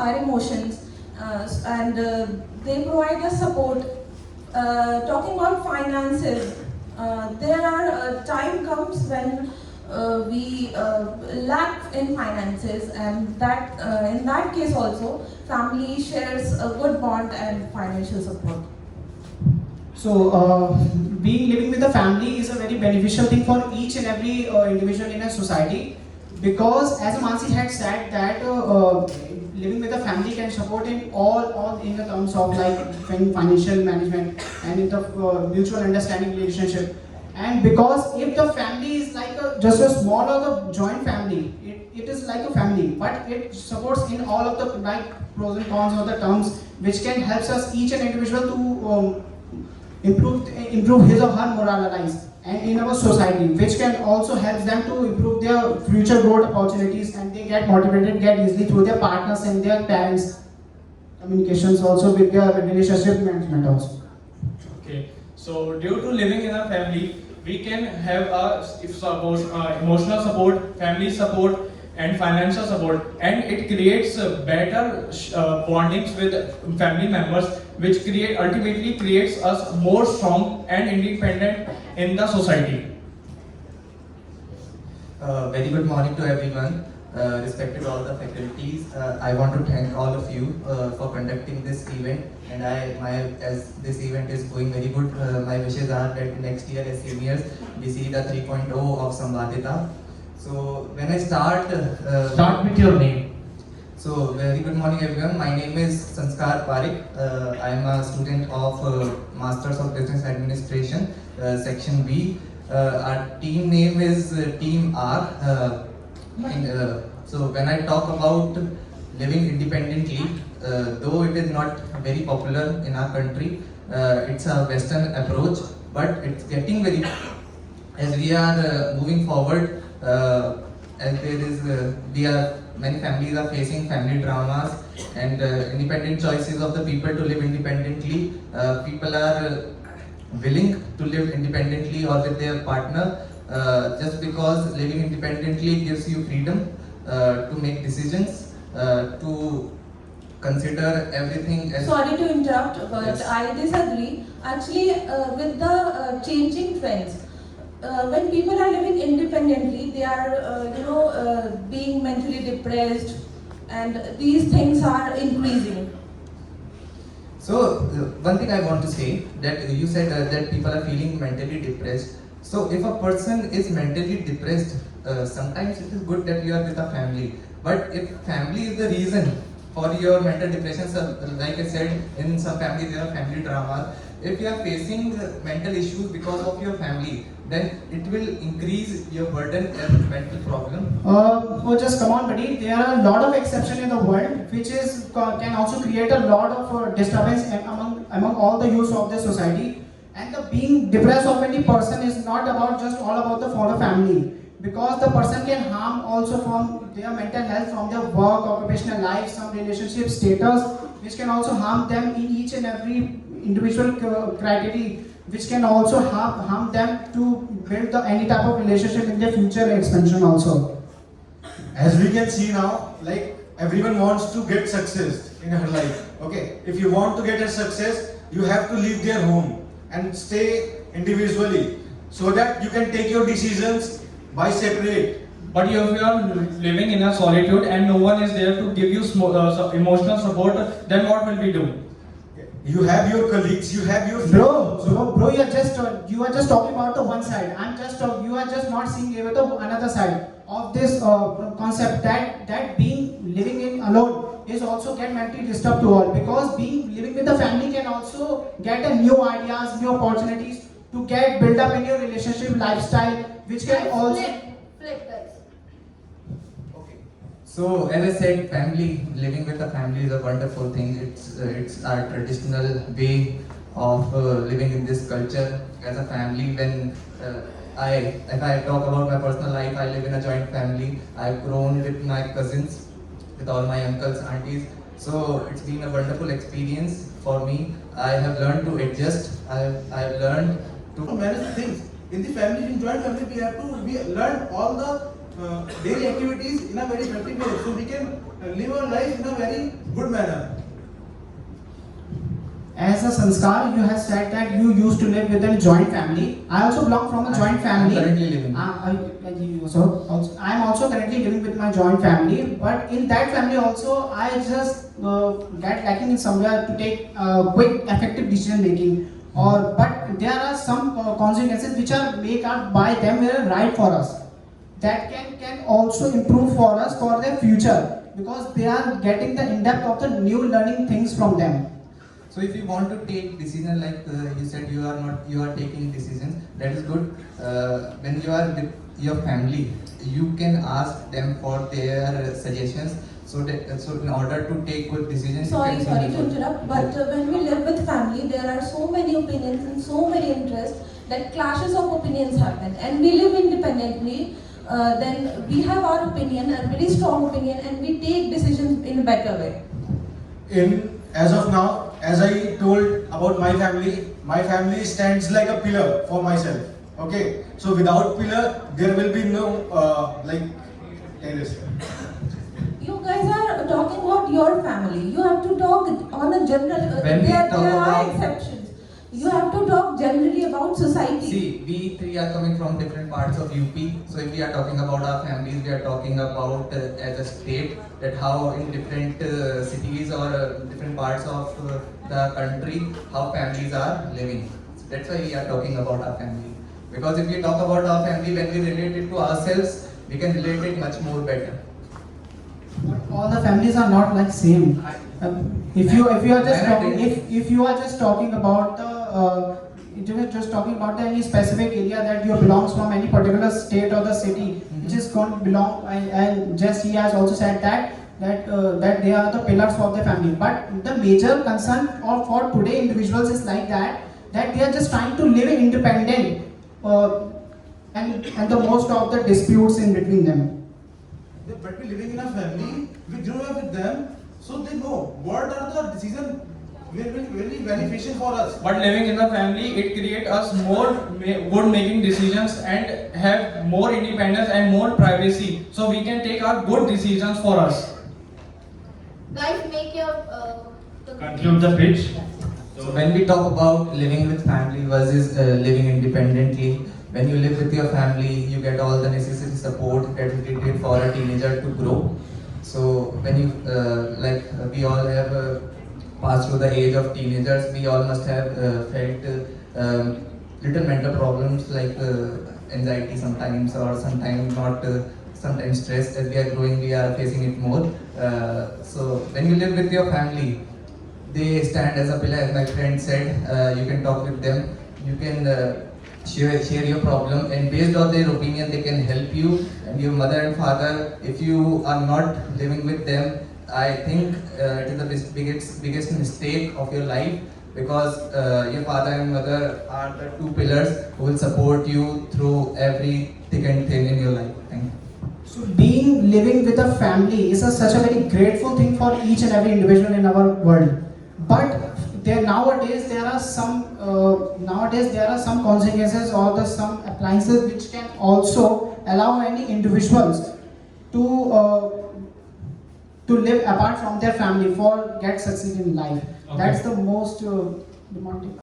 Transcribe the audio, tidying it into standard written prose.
our emotions, and they provide us support. Talking about finances, there are time comes when we lack in finances, and that in that case also family shares a good bond and financial support. So, being living with a family is a very beneficial thing for each and every individual in a society, because as Mansi had said that living with a family can support in all in the terms of like financial management and in the mutual understanding relationship. And because if the family is like just a small or the joint family, it is like a family, but it supports in all of the like pros and cons of the terms, which can help us each and individual to improve his or her moralities and in our society, which can also help them to improve their future growth opportunities, and they get motivated, get easily through their partners and their parents communications, also with their relationship management also. Okay, so due to living in a family, we can have if suppose emotional support, family support, and financial support, and it creates better bondings with family members, which ultimately creates us more strong and independent in the society. Very good morning to everyone, respected all the faculties. I want to thank all of you for conducting this event, and as this event is going very good, my wishes are that next year as seniors we see the 3.0 of SAMVADITA. So when I start Start with your name. So very good morning everyone. My name is Sanskar Parik. I am a student of Masters of Business Administration, Section B. Our team name is Team R. So when I talk about living independently, though it is not very popular in our country, it's a Western approach, but it's getting very, as we are moving forward, as there is, many families are facing family dramas and independent choices of the people to live independently. People are willing to live independently or with their partner, just because living independently gives you freedom to make decisions, to consider everything as... Sorry to interrupt, but Yes. I disagree. Actually, with the changing trends, when people are living independently, they are, being mentally depressed, and these things are increasing. So, one thing I want to say, that you said that people are feeling mentally depressed. So, if a person is mentally depressed, sometimes it is good that you are with a family. But if family is the reason for your mental depression, so like I said, in some families there are family dramas. If you are facing mental issues because of your family, then it will increase your burden as a mental problem. Oh, just come on, buddy. There are a lot of exceptions in the world, which can also create a lot of disturbance among all the youth of the society. And the being depressed of any person is not about just all about the for the family, because the person can harm also from their mental health, from their work, occupational life, some relationship status, which can also harm them in each and every individual criteria, which can also harm them to build any type of relationship in their future expansion also. As we can see now, like everyone wants to get success in her life. Okay, if you want to get a success, you have to leave their home and stay individually, so that you can take your decisions by separate. But if you are living in a solitude and no one is there to give you emotional support, then what will we do? You have your colleagues, you have your Bro, you are just talking about the one side. You are just not seeing even the another side of this concept, that being living in alone is also get mentally disturbed to all, because being living with the family can also get a new ideas, new opportunities to get build up in your relationship lifestyle, which can also... Flip, guys. Okay. So as I said, living with a family is a wonderful thing. It's our traditional way of living in this culture as a family. When if I talk about my personal life, I live in a joint family. I've grown with my cousins, with all my uncles, aunties. So it's been a wonderful experience for me. I have learned to adjust. I've learned to manage things. In the family, in joint family, we learn all the daily activities in a very practical way. So we can live our life in a very good manner. As a sanskar, you have said that you used to live with a joint family. I also belong from a joint family. I'm currently living. I am also currently living with my joint family, but in that family also, I just get lacking in somewhere to take quick, effective decision making. But there are some consequences which are made up by them were right for us. That can also improve for us for their future because they are getting the in depth of the new learning things from them. So if you want to take decision like you said you are taking decisions, that is good. When you are with your family, you can ask them for their suggestions. So in order to take good decisions. Sorry you to can interrupt, but when we live with family, there are so many opinions and so many interests that clashes of opinions happen. And we live independently, then we have our opinion, a very strong opinion, and we take decisions in a better way. As of now, as I told about my family stands like a pillar for myself. Okay, so without pillar, there will be no like this. You guys are talking about your family. You have to talk on a general. When we There talk are about- exceptions. You have to talk generally about society. See, we three are coming from different parts of UP. So if we are talking about our families, we are talking about as a state that how in different cities or different parts of the country how families are living. That's why we are talking about our family. Because if we talk about our family, when we relate it to ourselves, we can relate it much more better. All the families are not like same. If you are just talking if you are just talking about if you are just talking about any specific area that you belongs from any particular state or the city, which is going to belong and just he has also said that they are the pillars of the family. But the major concern for today individuals is like that they are just trying to live independent and the most of the disputes in between them. But we living in a family, we grow up with them, so they know what are the decisions very beneficial for us. But living in the family, it creates us more good making decisions and have more independence and more privacy. So we can take our good decisions for us. Guys, make your Conclude the pitch. So when we talk about living with family versus living independently, when you live with your family, you get all the necessary support that is needed for a teenager to grow. So when you we all have passed through the age of teenagers, we all must have felt little mental problems like anxiety sometimes, or sometimes not. Sometimes stress. As we are growing, we are facing it more. So when you live with your family, they stand as a pillar. As my friend said, you can talk with them. You can share your problem, and based on their opinion, they can help you. And your mother and father, if you are not living with them, I think it is the biggest mistake of your life, because your father and mother are the two pillars who will support you through every thick and thin in your life. Thank you. So living with a family is such a very grateful thing for each and every individual in our world. But nowadays there are some consequences or some appliances which can also allow any individuals to live apart from their family for get succeed in life. Okay. That's the most demanding.